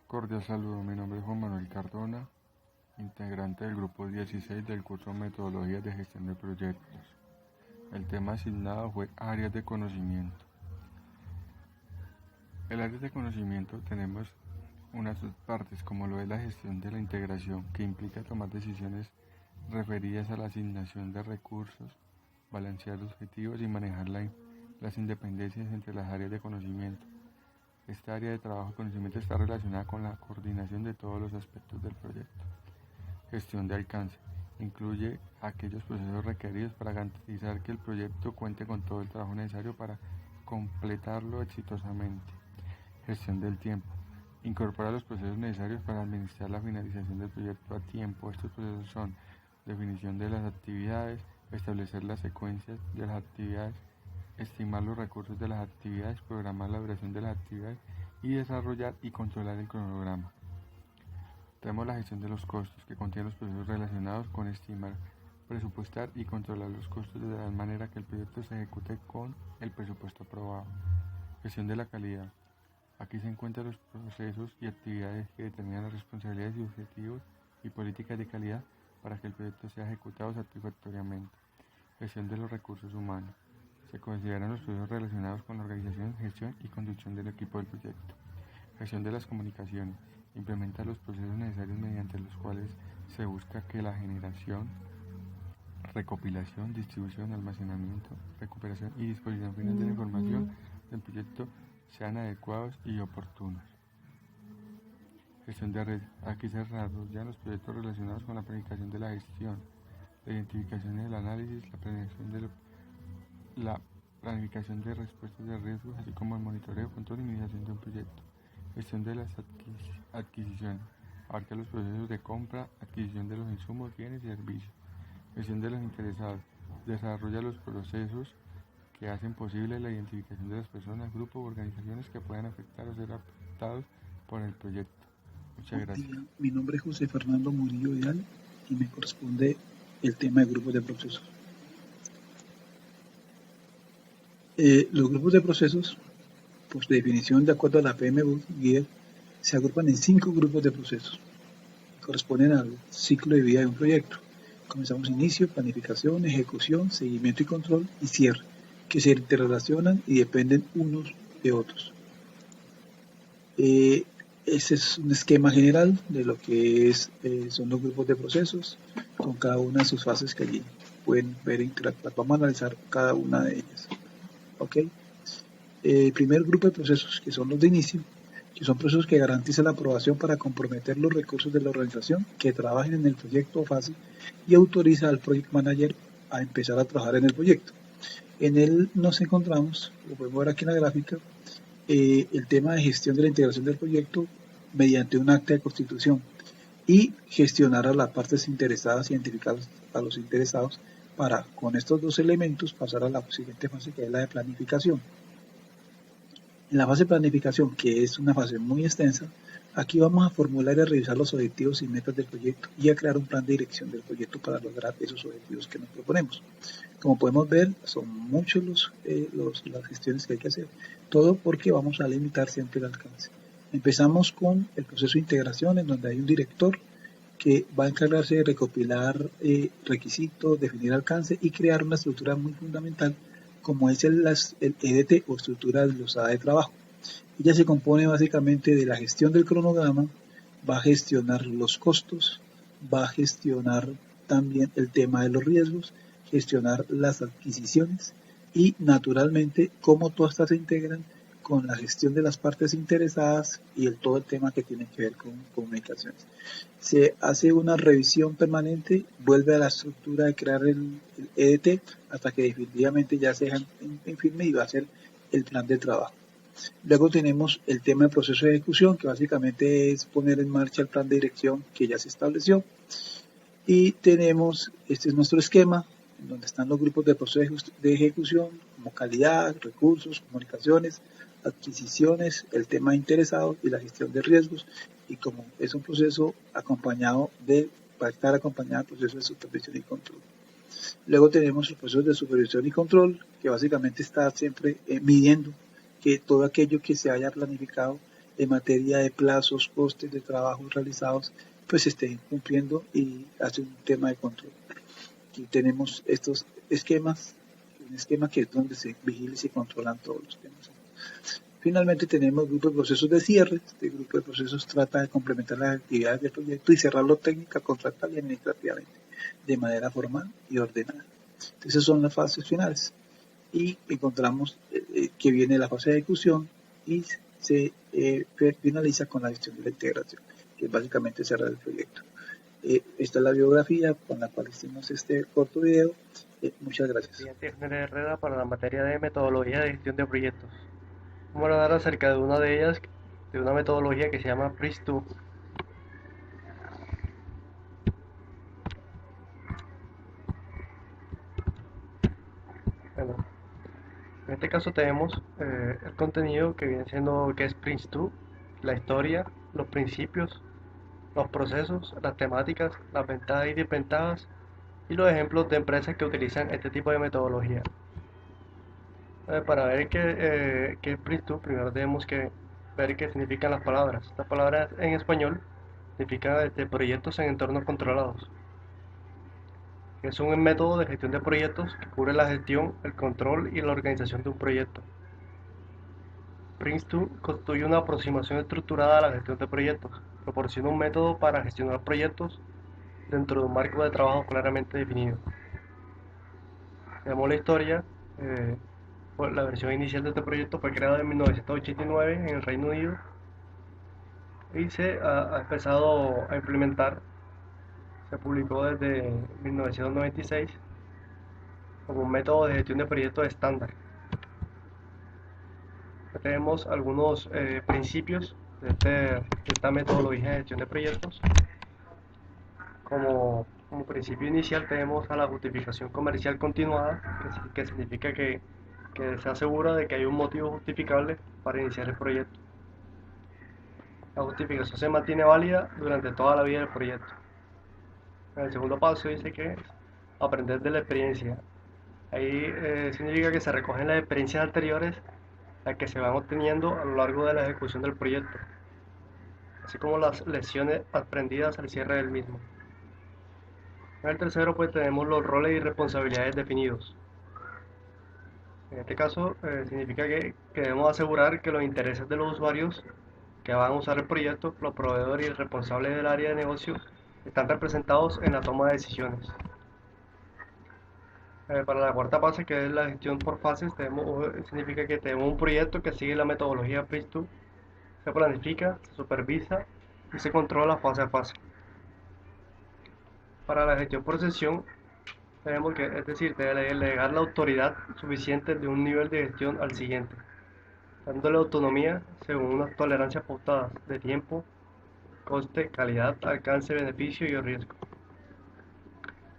Cordial saludo, mi nombre es Juan Manuel Cardona, integrante del grupo 16 del curso Metodologías de Gestión de Proyectos. El tema asignado fue áreas de conocimiento. El área de conocimiento tenemos unas subpartes como lo es la gestión de la integración, que implica tomar decisiones referidas a la asignación de recursos, balancear objetivos y manejar las independencias entre las áreas de conocimiento. Esta área de trabajo y conocimiento está relacionada con la coordinación de todos los aspectos del proyecto. Gestión de alcance. Incluye aquellos procesos requeridos para garantizar que el proyecto cuente con todo el trabajo necesario para completarlo exitosamente. Gestión del tiempo. Incorpora los procesos necesarios para administrar la finalización del proyecto a tiempo. Estos procesos son definición de las actividades, establecer las secuencias de las actividades, estimar los recursos de las actividades, programar la duración de las actividades y desarrollar y controlar el cronograma. Tenemos la gestión de los costos, que contiene los procesos relacionados con estimar, presupuestar y controlar los costos de tal manera que el proyecto se ejecute con el presupuesto aprobado. Gestión de la calidad. Aquí se encuentran los procesos y actividades que determinan las responsabilidades y objetivos y políticas de calidad para que el proyecto sea ejecutado satisfactoriamente. Gestión de los recursos humanos. Se consideran los procesos relacionados con la organización, gestión y conducción del equipo del proyecto. Gestión de las comunicaciones. Implementa los procesos necesarios mediante los cuales se busca que la generación, recopilación, distribución, almacenamiento, recuperación y disposición final de la información del proyecto sean adecuados y oportunos. Gestión de red. Aquí se desarrollan los proyectos relacionados con la planificación de la gestión, la identificación y el análisis, la planificación de respuestas de riesgos, así como el monitoreo, control y minimización de un proyecto. Gestión de las adquisiciones. Abarca los procesos de compra, adquisición de los insumos, bienes y servicios. Gestión de los interesados. Desarrolla los procesos que hacen posible la identificación de las personas, grupos o organizaciones que puedan afectar o ser afectados por el proyecto. Muchas gracias. Mi nombre es José Fernando Murillo Vidal y me corresponde el tema de grupos de procesos. Los grupos de procesos, por definición de acuerdo a la PMBOK Guía, se agrupan en 5 grupos de procesos. Corresponden al ciclo de vida de un proyecto. Comenzamos inicio, planificación, ejecución, seguimiento y control y cierre, que se interrelacionan y dependen unos de otros. Ese es un esquema general de lo que son los grupos de procesos, con cada una de sus fases que allí pueden ver e interactuar. Vamos a analizar cada una de ellas. ¿Okay? El primer grupo de procesos, que son los de inicio, que son procesos que garantizan la aprobación para comprometer los recursos de la organización que trabajen en el proyecto o fase y autoriza al Project Manager a empezar a trabajar en el proyecto. En él nos encontramos, lo podemos ver aquí en la gráfica, el tema de gestión de la integración del proyecto mediante un acta de constitución y gestionar a las partes interesadas, identificar a los interesados para, con estos dos elementos, pasar a la siguiente fase, que es la de planificación. En la fase de planificación, que es una fase muy extensa, aquí vamos a formular y a revisar los objetivos y metas del proyecto y a crear un plan de dirección del proyecto para lograr esos objetivos que nos proponemos. Como podemos ver, son muchos las gestiones que hay que hacer, todo porque vamos a limitar siempre el alcance. Empezamos con el proceso de integración, en donde hay un director que va a encargarse de recopilar requisitos, definir alcance y crear una estructura muy fundamental como es el EDT o estructura desglosada de trabajo. Ella se compone básicamente de la gestión del cronograma, va a gestionar los costos, va a gestionar también el tema de los riesgos, gestionar las adquisiciones y naturalmente cómo todas estas se integran con la gestión de las partes interesadas y todo el tema que tiene que ver con comunicaciones. Se hace una revisión permanente, vuelve a la estructura de crear el EDT hasta que definitivamente ya se deja en firme y va a ser el plan de trabajo. Luego tenemos el tema del proceso de ejecución, que básicamente es poner en marcha el plan de dirección que ya se estableció. Y tenemos, este es nuestro esquema, en donde están los grupos de procesos de ejecución, como calidad, recursos, comunicaciones, adquisiciones, el tema de interesados y la gestión de riesgos, y como es un proceso va a estar acompañado del proceso de supervisión y control. Luego tenemos los procesos de supervisión y control, que básicamente está siempre midiendo que todo aquello que se haya planificado en materia de plazos, costes de trabajos realizados, pues se estén cumpliendo y hace un tema de control. Aquí tenemos estos esquemas, un esquema que es donde se vigila y se controlan todos los temas. Finalmente tenemos el grupo de procesos de cierre. Este grupo de procesos trata de complementar las actividades del proyecto y cerrarlo técnica, contractual y administrativamente, de manera formal y ordenada. Entonces, esas son las fases finales. Y encontramos que viene la fase de ejecución y se finaliza con la gestión de la integración, que es básicamente cerrar el proyecto. Esta es la biografía con la cual hicimos este corto video. Muchas gracias. Herrera Herrera para la materia de metodología de gestión de proyectos. Vamos a hablar acerca de una de ellas, de una metodología que se llama PRINCE2. Bueno, en este caso tenemos el contenido que viene siendo que es PRINCE2, la historia, los principios, los procesos, las temáticas, las ventajas y desventajas y los ejemplos de empresas que utilizan este tipo de metodología. Para ver qué es PRINCE2, primero tenemos que ver qué significan las palabras. Las palabras en español significan proyectos en entornos controlados. Es un método de gestión de proyectos que cubre la gestión, el control y la organización de un proyecto. PRINCE2 constituye una aproximación estructurada a la gestión de proyectos. Proporciona un método para gestionar proyectos dentro de un marco de trabajo claramente definido. Veamos la historia. La versión inicial de este proyecto fue creada en 1989 en el Reino Unido y se ha empezado a implementar. Se publicó desde 1996 como un método de gestión de proyectos estándar. Aquí tenemos algunos principios de esta metodología de gestión de proyectos. Como principio inicial tenemos a la justificación comercial continuada, que significa que se asegura de que hay un motivo justificable para iniciar el proyecto. La justificación se mantiene válida durante toda la vida del proyecto. En el segundo paso dice que es aprender de la experiencia. Ahí significa que se recogen las experiencias anteriores las que se van obteniendo a lo largo de la ejecución del proyecto, así como las lecciones aprendidas al cierre del mismo. En el tercero pues tenemos los roles y responsabilidades definidos. En este caso significa que debemos asegurar que los intereses de los usuarios que van a usar el proyecto, los proveedores y el responsable del área de negocio están representados en la toma de decisiones. Para la cuarta fase, que es la gestión por fases, significa que tenemos un proyecto que sigue la metodología PRINCE2, se planifica, se supervisa y se controla fase a fase. Para la gestión por sesión, tenemos que, es decir, delegar la autoridad suficiente de un nivel de gestión al siguiente, dándole autonomía según unas tolerancias pautadas de tiempo, coste, calidad, alcance, beneficio y riesgo.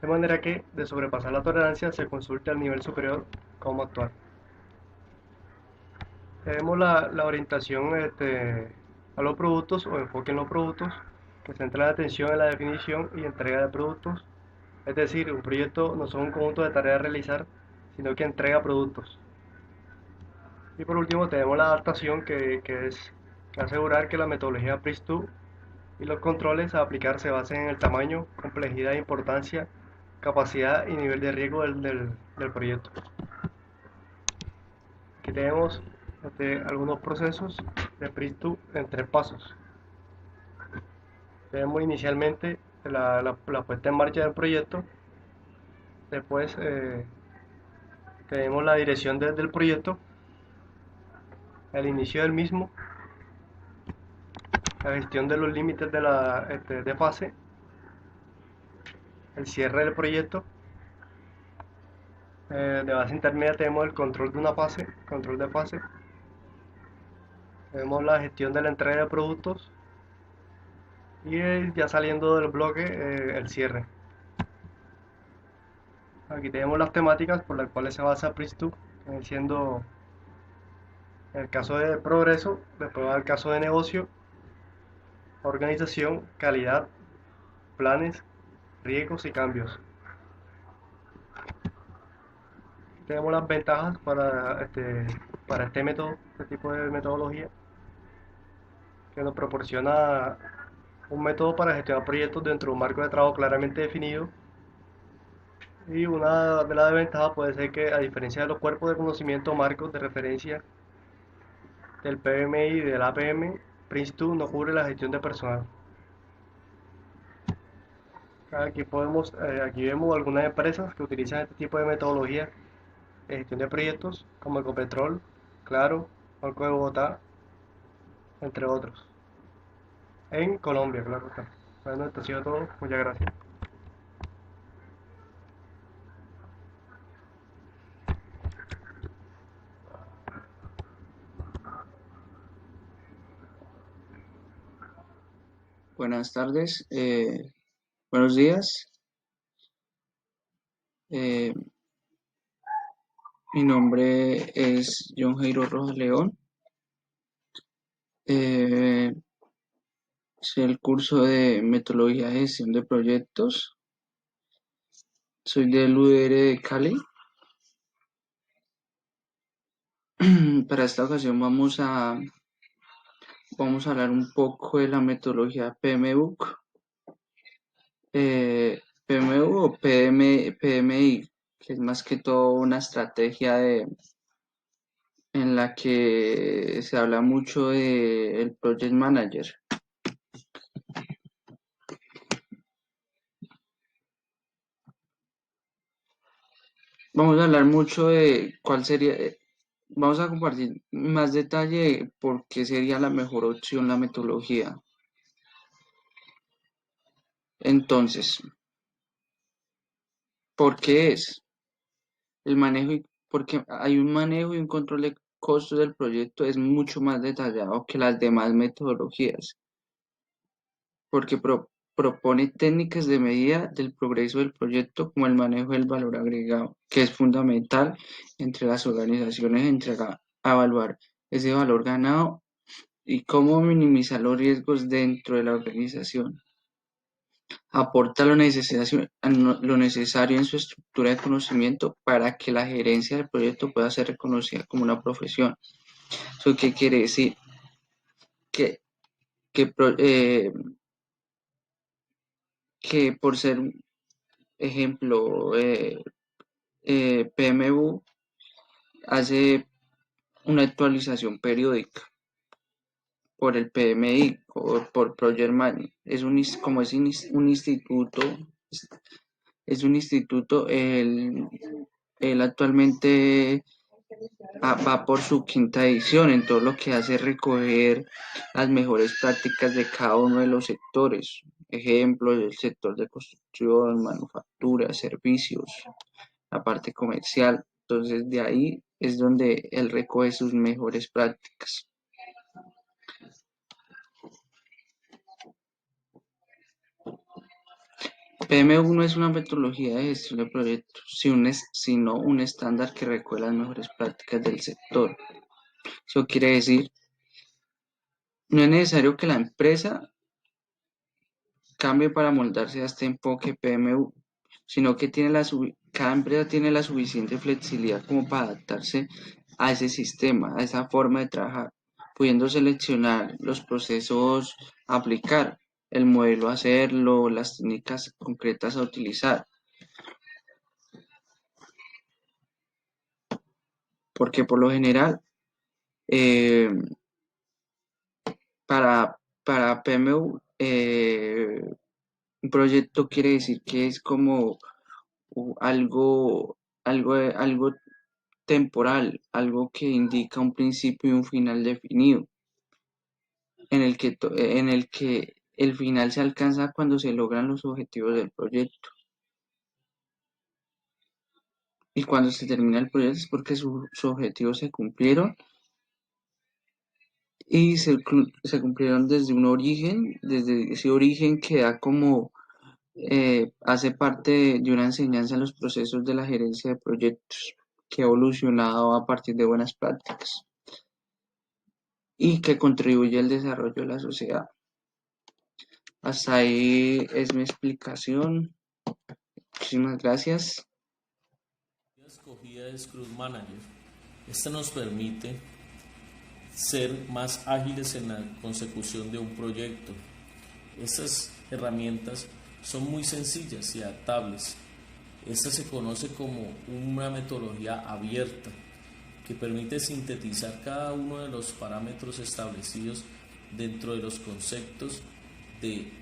De manera que, de sobrepasar la tolerancia, se consulte al nivel superior cómo actuar. Tenemos la orientación a los productos o enfoque en los productos, que centra la atención en la definición y entrega de productos. Es decir, un proyecto no son un conjunto de tareas a realizar, sino que entrega productos. Y por último tenemos la adaptación, que es asegurar que la metodología PRINCE2 y los controles a aplicar se basen en el tamaño, complejidad, importancia, capacidad y nivel de riesgo del proyecto. Aquí tenemos algunos procesos de PRINCE2 en 3 pasos. Tenemos inicialmente la puesta en marcha del proyecto, después tenemos la dirección del proyecto, el inicio del mismo, la gestión de los límites de fase, el cierre del proyecto. De base intermedia tenemos el control de una fase, control de fase. Tenemos la gestión de la entrega de productos y ya saliendo del bloque el cierre. Aquí tenemos las temáticas por las cuales se basa PRINCE2, siendo el caso de progreso, después va el caso de negocio, organización, calidad, planes, riesgos y cambios. Tenemos las ventajas para este método, este tipo de metodología. que nos proporciona un método para gestionar proyectos dentro de un marco de trabajo claramente definido. Y una de las desventajas puede ser que, a diferencia de los cuerpos de conocimiento o marcos de referencia del PMI y del APM, Prince2 no cubre la gestión de personal. Aquí vemos algunas empresas que utilizan este tipo de metodología de gestión de proyectos, como Ecopetrol, Claro, Banco de Bogotá, entre otros. En Colombia, claro está. Bueno, esto ha sido todo. Muchas gracias. Buenas tardes, buenos días. Eh, Mi nombre es John Jairo Rojas León. Soy el curso de Metodología de Gestión de Proyectos. Soy del UDR de Cali. Para esta ocasión vamos a hablar un poco de la metodología PMBOK. PMBOK o PMI, que es más que todo una estrategia en la que se habla mucho del Project Manager. Vamos a hablar mucho de cuál sería, vamos a compartir más detalle de por qué sería la mejor opción la metodología. Entonces, ¿por qué es el manejo? Porque hay un manejo y un control de costos del proyecto es mucho más detallado que las demás metodologías, porque propone técnicas de medida del progreso del proyecto como el manejo del valor agregado, que es fundamental entre las organizaciones a evaluar ese valor ganado y cómo minimizar los riesgos dentro de la organización. Aporta lo necesario en su estructura de conocimiento para que la gerencia del proyecto pueda ser reconocida como una profesión. ¿Eso qué quiere decir? Que, que, pro- eh, que por ser, ejemplo, PMU hace una actualización periódica por el PMI o por Project Man. Como es un instituto, él actualmente va por su quinta edición, en todo lo que hace es recoger las mejores prácticas de cada uno de los sectores. Ejemplo, el sector de construcción, manufactura, servicios, la parte comercial. Entonces, de ahí es donde él recoge sus mejores prácticas. PM1 es una metodología de gestión de proyectos, sino un estándar que recoge las mejores prácticas del sector. Eso quiere decir, no es necesario que la empresa cambie para moldarse a este enfoque PMU, sino que cada empresa tiene la suficiente flexibilidad como para adaptarse a ese sistema, a esa forma de trabajar, pudiendo seleccionar los procesos a aplicar, el modelo a hacerlo, las técnicas concretas a utilizar. Porque por lo general, eh, para PMU, un proyecto quiere decir que es como algo temporal, algo que indica un principio y un final definido, en el que el final se alcanza cuando se logran los objetivos del proyecto. Y cuando se termina el proyecto es porque sus objetivos se cumplieron y se cumplieron desde ese origen que da como hace parte de una enseñanza en los procesos de la gerencia de proyectos que ha evolucionado a partir de buenas prácticas y que contribuye al desarrollo de la sociedad. Hasta ahí es mi explicación. Muchísimas gracias. La escogida de Scrum Manager. Esta nos permite ser más ágiles en la consecución de un proyecto. Estas herramientas son muy sencillas y adaptables. Esta se conoce como una metodología abierta que permite sintetizar cada uno de los parámetros establecidos dentro de los conceptos de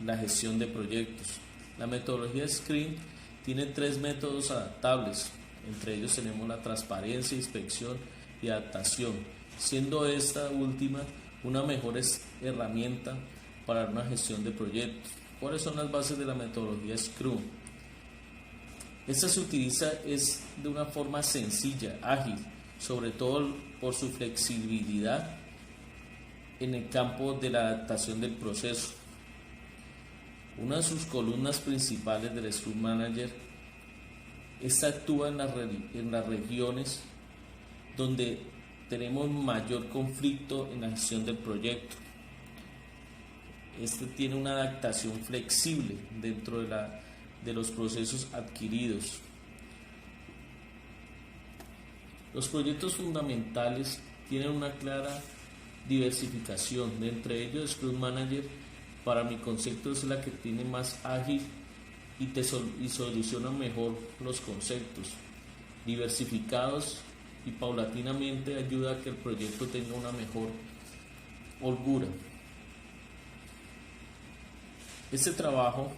la gestión de proyectos. La metodología Scrum tiene 3 métodos adaptables. Entre ellos tenemos la transparencia, inspección y adaptación, siendo esta última una mejor herramienta para una gestión de proyectos. ¿Cuáles son las bases de la metodología Scrum? Esta se utiliza de una forma sencilla, ágil, sobre todo por su flexibilidad en el campo de la adaptación del proceso. Una de sus columnas principales del Scrum Manager, esta actúa en las regiones donde tenemos mayor conflicto en la gestión del proyecto. Este tiene una adaptación flexible dentro de los procesos adquiridos. Los proyectos fundamentales tienen una clara diversificación. De entre ellos, Scrum Manager, para mi concepto, es la que tiene más ágil y soluciona mejor los conceptos. Diversificados y paulatinamente ayuda a que el proyecto tenga una mejor holgura. Este trabajo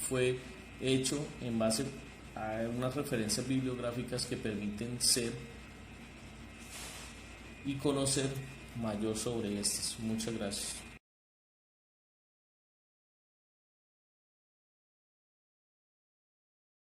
fue hecho en base a unas referencias bibliográficas que permiten ser y conocer mayor sobre estas. Muchas gracias.